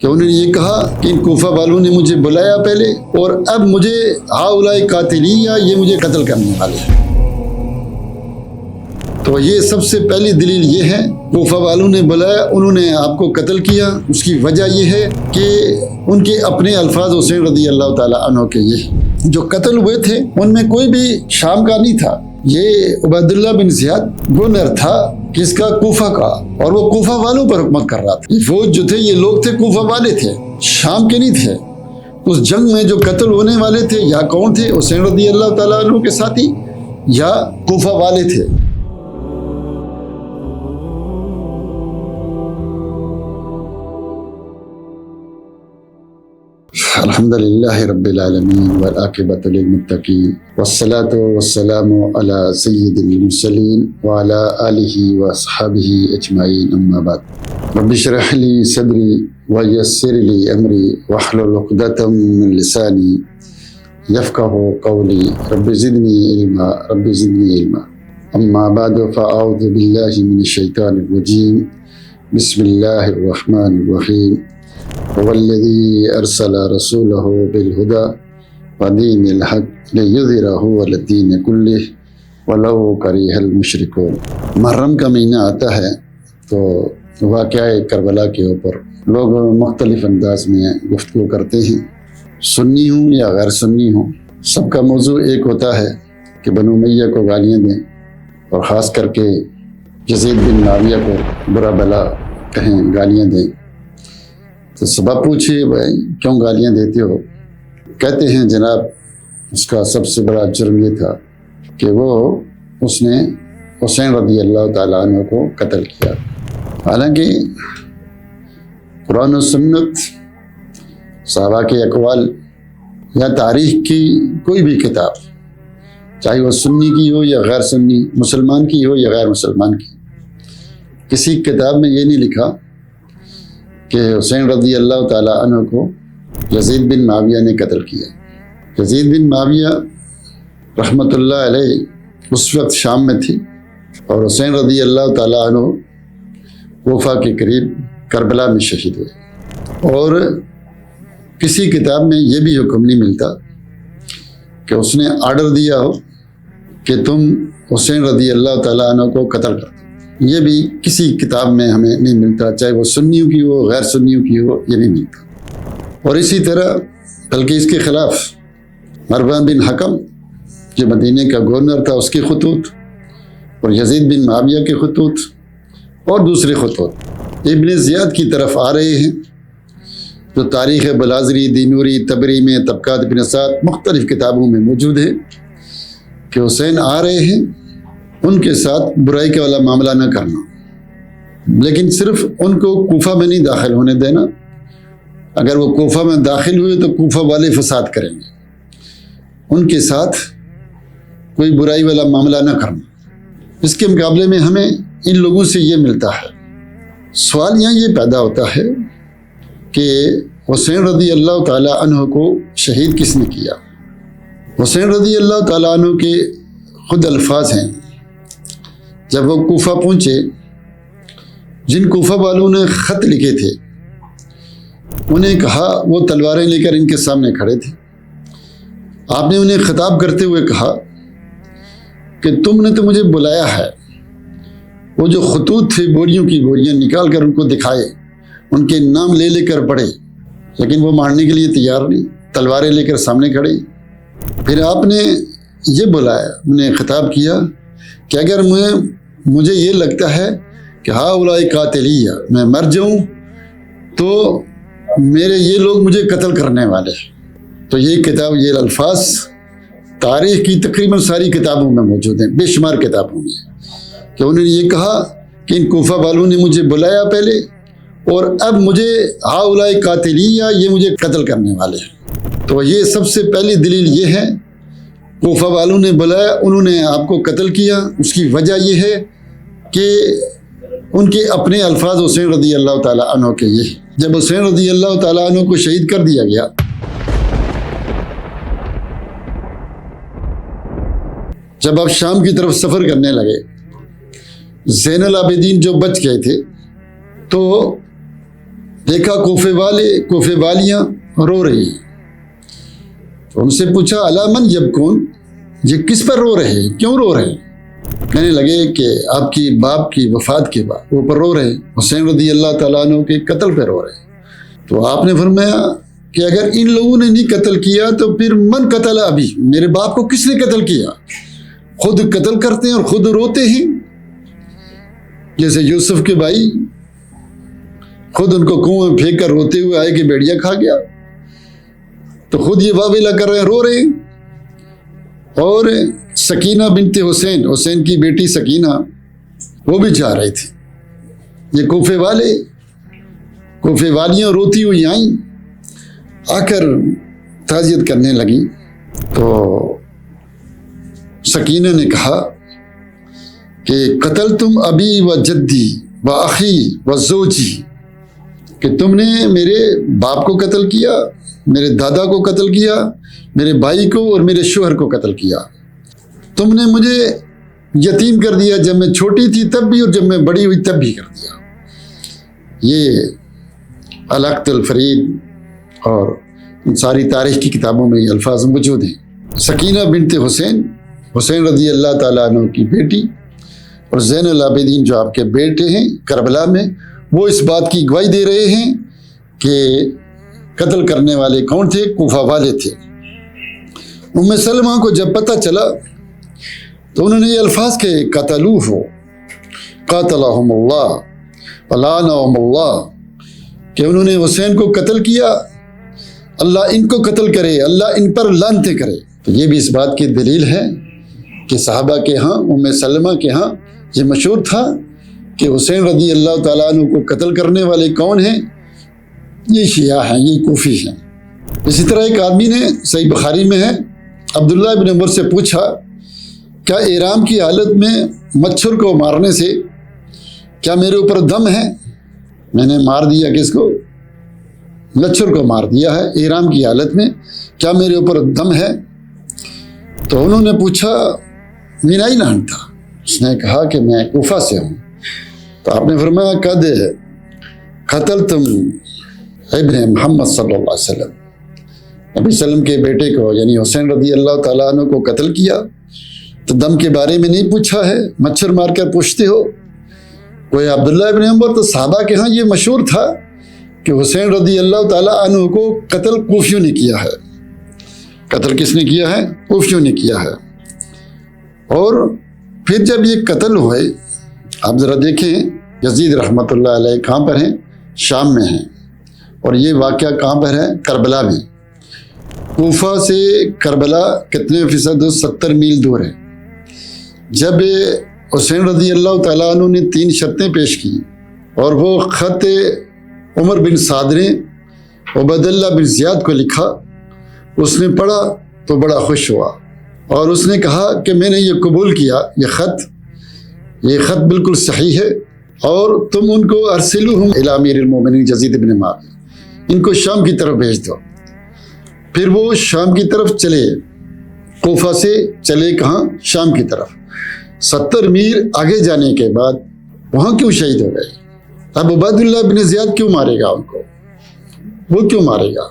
کہ انہوں نے یہ کہا کہ ان کوفہ والوں نے مجھے بلایا پہلے اور اب مجھے ہاؤلائی قاتلیہ، یہ مجھے قتل کرنے والے ہیں۔ تو یہ سب سے پہلی دلیل یہ ہے، کوفہ والوں نے بلایا، انہوں نے آپ کو قتل کیا۔ اس کی وجہ یہ ہے کہ ان کے اپنے الفاظ حسین رضی اللہ تعالیٰ عنہ کے یہ جو قتل ہوئے تھے ان میں کوئی بھی شام کا نہیں تھا، یہ عبید اللہ بن زیاد گورنر تھا کس کا؟ کوفہ کا، اور وہ کوفہ والوں پر حکومت کر رہا تھا۔ یہ فوج جو تھے، یہ لوگ تھے کوفہ والے تھے، شام کے نہیں تھے۔ اس جنگ میں جو قتل ہونے والے تھے یا کون تھے؟ حسین رضی اللہ تعالیٰ عنہ کے ساتھی یا کوفہ والے تھے۔ الحمدللہ رب العالمین والعاقبۃ للمتقین والصلاۃ والسلام علی سید المرسلین وعلی آلہ واصحابہ اجمعین، اما بعد۔ رب اشرح لی صدری ویسر لی امری واحلل عقدۃ من لسانی یفقہوا قولی، رب زدنی علما، رب زدنی علما۔ اما بعد فاعوذ باللہ من الشیطان الرجیم، بسم اللہ الرحمن الرحیم۔ والذی ارسل رسولہ بالہدی ودین الحق لیظہرہ علی الدین کلہ ولو کرہ المشرکون۔ محرم کا مہینہ آتا ہے تو واقعہ کربلا کے اوپر لوگ مختلف انداز میں گفتگو کرتے ہیں، سنی ہوں یا غیر سنی ہوں، سب کا موضوع ایک ہوتا ہے کہ بنو امیہ کو گالیاں دیں، اور خاص کر کے یزید بن معاویہ کو برا بلا کہیں، گالیاں دیں۔ تو سبب پوچھئے بھائی کیوں گالیاں دیتے ہو؟ کہتے ہیں جناب اس کا سب سے بڑا جرم یہ تھا کہ اس نے حسین رضی اللہ تعالیٰ عنہ کو قتل کیا۔ حالانکہ قرآن و سنت، صحابہ کے اقوال یا تاریخ کی کوئی بھی کتاب، چاہے وہ سنی کی ہو یا غیر سنی، مسلمان کی ہو یا غیر مسلمان کی، کسی کتاب میں یہ نہیں لکھا کہ حسین رضی اللہ تعالیٰ عنہ کو یزید بن معاویہ نے قتل کیا۔ یزید بن معاویہ رحمۃ اللہ علیہ اس وقت شام میں تھی، اور حسین رضی اللہ تعالیٰ عنہ کوفہ کے قریب کربلا میں شہید ہوئے۔ اور کسی کتاب میں یہ بھی حکم نہیں ملتا کہ اس نے آرڈر دیا ہو کہ تم حسین رضی اللہ تعالیٰ عنہ کو قتل کر، یہ بھی کسی کتاب میں ہمیں نہیں ملتا، چاہے وہ سنیوں کی ہو غیر سنیوں کی ہو، یہ نہیں ملتا۔ اور اسی طرح بلکہ اس کے خلاف مروان بن حکم جو مدینہ کا گورنر تھا، اس کے خطوط، اور یزید بن معاویہ کے خطوط اور دوسرے خطوط ابن زیاد کی طرف آ رہے ہیں، جو تاریخ بلازری، دینوری، تبری میں، طبقات ابن سعد، مختلف کتابوں میں موجود ہے کہ حسین آ رہے ہیں، ان کے ساتھ برائی کا والا معاملہ نہ کرنا، لیکن صرف ان کو کوفہ میں نہیں داخل ہونے دینا۔ اگر وہ کوفہ میں داخل ہوئے تو کوفہ والے فساد کریں گے، ان کے ساتھ کوئی برائی والا معاملہ نہ کرنا۔ اس کے مقابلے میں ہمیں ان لوگوں سے یہ ملتا ہے۔ سوال یہاں یہ پیدا ہوتا ہے کہ حسین رضی اللہ تعالیٰ عنہ کو شہید کس نے کیا؟ حسین رضی اللہ تعالیٰ عنہ کے خود الفاظ ہیں، جب وہ کوفہ پہنچے، جن کوفہ والوں نے خط لکھے تھے انہیں کہا، وہ تلواریں لے کر ان کے سامنے کھڑے تھے، آپ نے انہیں خطاب کرتے ہوئے کہا کہ تم نے تو مجھے بلایا ہے۔ وہ جو خطوط تھے، بوریوں کی بوریاں نکال کر ان کو دکھائے، ان کے نام لے لے کر پڑھے، لیکن وہ ماننے کے لیے تیار نہیں، تلواریں لے کر سامنے کھڑے۔ پھر آپ نے یہ بلایا، انہیں خطاب کیا کہ اگر مجھے یہ لگتا ہے کہ ہاؤلائی قاتلیہ، میں مر جاؤں تو میرے یہ لوگ مجھے قتل کرنے والے ہیں۔ تو یہ کتاب، یہ الفاظ تاریخ کی تقریباً ساری کتابوں میں موجود ہیں، بے شمار کتابوں میں، کہ انہوں نے یہ کہا کہ ان کوفہ والوں نے مجھے بلایا پہلے اور اب مجھے ہاؤلائی قاتلیہ، یہ مجھے قتل کرنے والے ہیں۔ تو یہ سب سے پہلی دلیل یہ ہے، کوفہ والوں نے بلایا، انہوں نے آپ کو قتل کیا۔ اس کی وجہ یہ ہے کہ ان کے اپنے الفاظ حسین رضی اللہ تعالیٰ عنہ کے یہ، جب حسین رضی اللہ تعالیٰ عنہ کو شہید کر دیا گیا، جب آپ شام کی طرف سفر کرنے لگے، زین العابدین جو بچ گئے تھے تو دیکھا کوفے والیاں رو رہی ہیں، تو ان سے پوچھا الا من یبکون، یہ کس پر رو رہے ہیں، کیوں رو رہے ہیں؟ کہنے لگے کہ آپ کی باپ کی وفات کے بعد وہ پر رو رہے ہیں، حسین رضی اللہ تعالیٰ عنہ کے قتل پہ رو رہے ہیں۔ تو آپ نے فرمایا کہ اگر ان لوگوں نے نہیں قتل کیا تو پھر من قتل ابھی، میرے باپ کو کس نے قتل کیا؟ خود قتل کرتے ہیں اور خود روتے ہیں، جیسے یوسف کے بھائی خود ان کو کنویں میں پھینک کر روتے ہوئے آئے کہ بیڑیا کھا گیا، تو خود یہ واویلا کر رہے ہیں، رو رہے ہیں۔ اور سکینہ بنت حسین کی بیٹی سکینہ وہ بھی جا رہی تھی، یہ کوفے والیاں روتی ہوئی آئیں، آ کر تعزیت کرنے لگیں۔ تو سکینہ نے کہا کہ قتل تم ابی و جدی و اخی و زوجی، کہ تم نے میرے باپ کو قتل کیا، میرے دادا کو قتل کیا، میرے بھائی کو اور میرے شوہر کو قتل کیا، تم نے مجھے یتیم کر دیا، جب میں چھوٹی تھی تب بھی اور جب میں بڑی ہوئی تب بھی کر دیا۔ یہ القت الفرید اور ساری تاریخ کی کتابوں میں یہ الفاظ موجود ہیں۔ سکینہ بنت حسین رضی اللہ تعالیٰ عنہ کی بیٹی اور زین العابدین جو آپ کے بیٹے ہیں کربلا میں، وہ اس بات کی گواہی دے رہے ہیں کہ قتل کرنے والے کون تھے؟ کوفہ والے تھے۔ ام سلمہ کو جب پتہ چلا تو انہوں نے یہ الفاظ کہے قتلوہ قاتلہم اللہ ولعنہم اللہ، کہ انہوں نے حسین کو قتل کیا، اللہ ان کو قتل کرے، اللہ ان پر لعنتیں کرے۔ تو یہ بھی اس بات کی دلیل ہے کہ صحابہ کے ہاں، ام سلمہ کے ہاں یہ مشہور تھا کہ حسین رضی اللہ تعالیٰ عنہ کو قتل کرنے والے کون ہیں؟ یہ شیعہ ہیں، یہ کوفی ہیں۔ اسی طرح ایک آدمی نے، صحیح بخاری میں ہے، عبداللہ ابن عمر سے پوچھا کیا احرام کی حالت میں مچھر کو مارنے سے کیا میرے اوپر دم ہے؟ میں نے مار دیا کس کو؟ مچھر کو مار دیا ہے احرام کی حالت میں، کیا میرے اوپر دم ہے؟ تو انہوں نے پوچھا من این انت، اس نے کہا کہ میں کوفہ سے ہوں۔ تو آپ نے فرمایا قد قتلتم ابن محمد صلی اللہ علیہ وسلم، نبی صلی اللہ علیہ وسلم کے بیٹے کو یعنی حسین رضی اللہ تعالیٰ عنہ کو قتل کیا، تو دم کے بارے میں نہیں پوچھا ہے، مچھر مار کر پوچھتے ہو۔ کوئی عبداللہ ابن عمر، تو صحابہ کے ہاں یہ مشہور تھا کہ حسین رضی اللہ تعالیٰ عنہ کو قتل کوفیوں نے کیا ہے۔ قتل کس نے کیا ہے؟ کوفیوں نے کیا ہے۔ اور پھر جب یہ قتل ہوئے، آپ ذرا دیکھیں یزید رحمۃ اللہ علیہ کہاں پر ہیں؟ شام میں ہیں، اور یہ واقعہ کہاں پر ہے؟ کربلا میں۔ کوفہ سے کربلا کتنے فیصد؟ 70 میل دور ہے۔ جب حسین رضی اللہ تعالیٰ عنہ نے 3 شرطیں پیش کی اور وہ خط عمر بن سعد نے عبید اللہ بن زیاد کو لکھا، اس نے پڑھا تو بڑا خوش ہوا اور اس نے کہا کہ میں نے یہ قبول کیا، یہ خط بالکل صحیح ہے، اور تم ان کو ارسلوہم الی امیر المومنین یزید بن معاویہ، ان کو شام کی طرف بھیج دو۔ پھر وہ شام کی طرف چلے، کوفہ سے چلے کہاں؟ شام کی طرف۔ 70 میل آگے جانے کے بعد وہاں کیوں شہید ہو گئے؟ اب عبید اللہ بن زیاد کیوں مارے گا ان کو؟ وہ کیوں مارے گا؟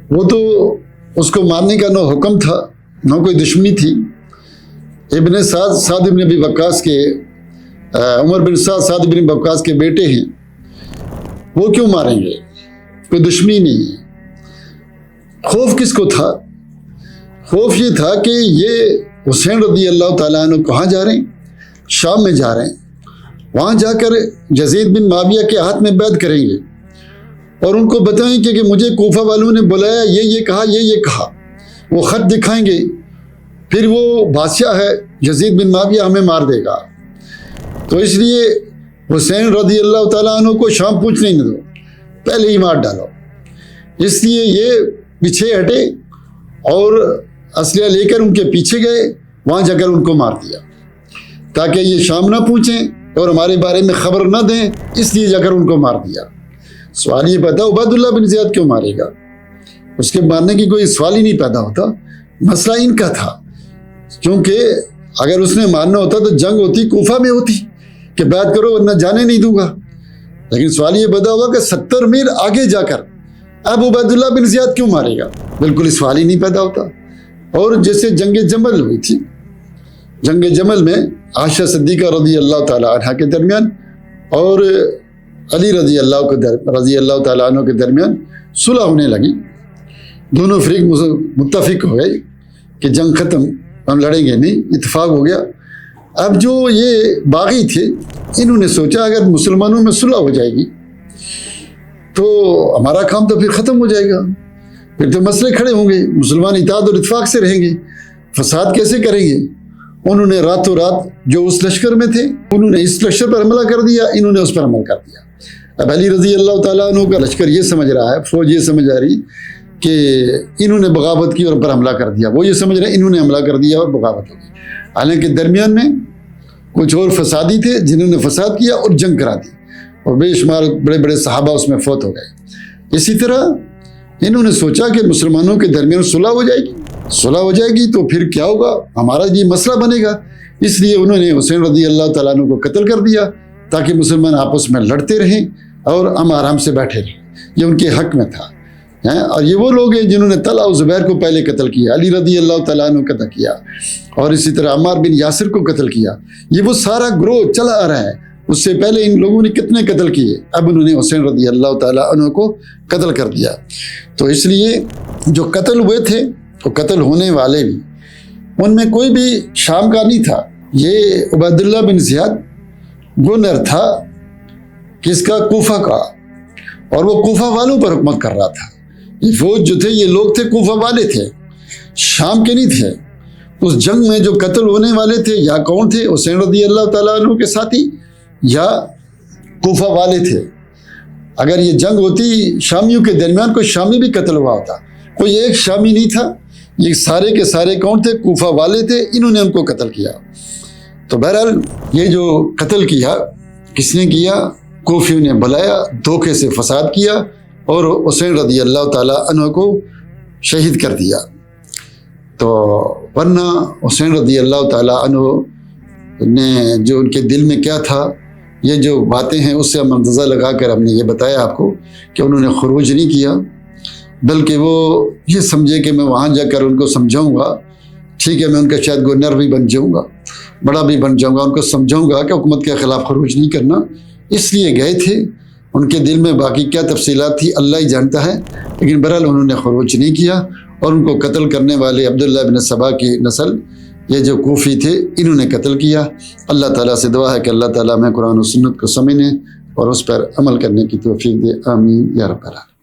وہ تو اس کو مارنے کا نہ حکم تھا، نہ کوئی دشمنی تھی۔ ابن سعد ابن ابی وقاص کے، عمر بن سعد ابن وقاص کے بیٹے ہیں، وہ کیوں ماریں گے؟ کوئی دشمنی نہیں ہے۔ خوف کس کو تھا؟ خوف یہ تھا کہ یہ حسین رضی اللہ تعالیٰ عنہ کہاں جا رہے ہیں؟ شام میں جا رہے ہیں، وہاں جا کر یزید بن معاویہ کے ہاتھ میں بیعت کریں گے اور ان کو بتائیں کہ مجھے کوفہ والوں نے بلایا، یہ کہا، وہ خط دکھائیں گے، پھر وہ بادشاہ ہے یزید بن معاویہ ہمیں مار دے گا، تو اس لیے حسین رضی اللہ تعالیٰ عنہ کو شام پہنچنے نہ دو، پہلے ہی مار ڈالو۔ اس لیے یہ پیچھے ہٹے اور اسلحہ لے کر ان کے پیچھے گئے، وہاں جا کر ان کو مار دیا تاکہ یہ شام نہ پہنچیں اور ہمارے بارے میں خبر نہ دیں، اس لیے جا کر ان کو مار دیا۔ سوال یہ پیدا، عبید اللہ بن زیاد کیوں مارے گا؟ اس کے مارنے کی کوئی سوال ہی نہیں پیدا ہوتا۔ مسئلہ ان کا تھا، کیونکہ اگر اس نے مارنا ہوتا تو جنگ ہوتی، کوفہ میں ہوتی کہ بیعت کرو ورنہ جانے نہیں دوں گا، لیکن سوال یہ پیدا ہوا کہ 70 میل آگے جا کر اب عبیداللہ بن زیاد کیوں مارے گا؟ بالکل سوال ہی نہیں پیدا ہوتا۔ اور جیسے جنگ جمل ہوئی تھی، جنگ جمل میں عائشہ صدیقہ رضی اللہ تعالیٰ عنہ کے درمیان اور علی رضی اللہ تعالیٰ عنہ کے درمیان صلح ہونے لگی۔ دونوں فریق متفق ہو گئے کہ جنگ ختم، ہم لڑیں گے نہیں، اتفاق ہو گیا۔ اب جو یہ باغی تھے انہوں نے سوچا اگر مسلمانوں میں صلح ہو جائے گی تو ہمارا کام تو پھر ختم ہو جائے گا، پھر تو مسئلے کھڑے ہوں گے، مسلمان اتحاد اور اتفاق سے رہیں گے، فساد کیسے کریں گے؟ انہوں نے راتوں رات جو اس لشکر میں تھے انہوں نے اس لشکر پر حملہ کر دیا، انہوں نے اس پر عمل کر دیا۔ اب علی رضی اللہ تعالیٰ عنہ کا لشکر یہ سمجھ رہا ہے، فوج یہ سمجھ آ رہی کہ انہوں نے بغاوت کی اور پر حملہ کر دیا، وہ یہ سمجھ رہے انہوں نے حملہ کر دیا اور بغاوت ہو گئی۔ حالانکہ درمیان میں کچھ اور فسادی تھے جنہوں نے فساد کیا اور جنگ کرا دی، اور بے شمار بڑے بڑے صحابہ اس میں فوت ہو گئے۔ اسی طرح انہوں نے سوچا کہ مسلمانوں کے درمیان صلح ہو جائے گی، صلح ہو جائے گی تو پھر کیا ہوگا، ہمارا یہ مسئلہ بنے گا۔ اس لیے انہوں نے حسین رضی اللہ تعالیٰ عنہ کو قتل کر دیا تاکہ مسلمان آپس میں لڑتے رہیں اور آرام سے بیٹھے رہیں، یہ ان کے حق میں تھا۔ اور یہ وہ لوگ ہیں جنہوں نے طلحہ و زبیر کو پہلے قتل کیا، علی رضی اللہ تعالیٰ عنہ قتل کیا، اور اسی طرح عمار بن یاسر کو قتل کیا۔ یہ وہ سارا گروہ چلا آ رہا ہے، اس سے پہلے ان لوگوں نے کتنے قتل کیے، اب انہوں نے حسین رضی اللہ تعالیٰ عنہ کو قتل کر دیا۔ تو اس لیے جو قتل ہوئے تھے تو قتل ہونے والے بھی ان میں کوئی بھی شام کا نہیں تھا۔ یہ عبیداللہ بن زیاد گورنر تھا کس کا؟ کوفہ کا، اور وہ کوفہ والوں پر حکومت کر رہا تھا۔ یہ فوج جو تھے یہ لوگ تھے کوفہ والے تھے، شام کے نہیں تھے۔ اس جنگ میں جو قتل ہونے والے تھے یا کون تھے؟ حسین رضی اللہ تعالیٰ عنہ کے ساتھی یا کوفہ والے تھے۔ اگر یہ جنگ ہوتی شامیوں کے درمیان کوئی شامی بھی قتل ہوا ہوتا، کوئی ایک شامی نہیں تھا، یہ سارے کے سارے کون تھے؟ کوفہ والے تھے، انہوں نے ان کو قتل کیا۔ تو بہرحال یہ جو قتل کیا کس نے کیا؟ کوفیوں نے بلایا، دھوکے سے فساد کیا اور حسین رضی اللہ تعالیٰ عنہ کو شہید کر دیا۔ تو ورنہ حسین رضی اللہ تعالیٰ عنہ نے جو ان کے دل میں کیا تھا، یہ جو باتیں ہیں اس سے ہم اندازہ لگا کر ہم نے یہ بتایا آپ کو کہ انہوں نے خروج نہیں کیا، بلکہ وہ یہ سمجھے کہ میں وہاں جا کر ان کو سمجھاؤں گا، ٹھیک ہے میں ان کا شاید گورنر بھی بن جاؤں گا، بڑا بھی بن جاؤں گا، ان کو سمجھاؤں گا کہ حکومت کے خلاف خروج نہیں کرنا، اس لیے گئے تھے۔ ان کے دل میں باقی کیا تفصیلات تھی اللہ ہی جانتا ہے، لیکن بہرحال انہوں نے خروج نہیں کیا، اور ان کو قتل کرنے والے عبداللہ بن سبا کی نسل یہ جو کوفی تھے انہوں نے قتل کیا۔ اللہ تعالیٰ سے دعا ہے کہ اللہ تعالیٰ ہمیں قرآن و سنت کو سمجھنے اور اس پر عمل کرنے کی توفیق دے، آمین یا رب العالمین۔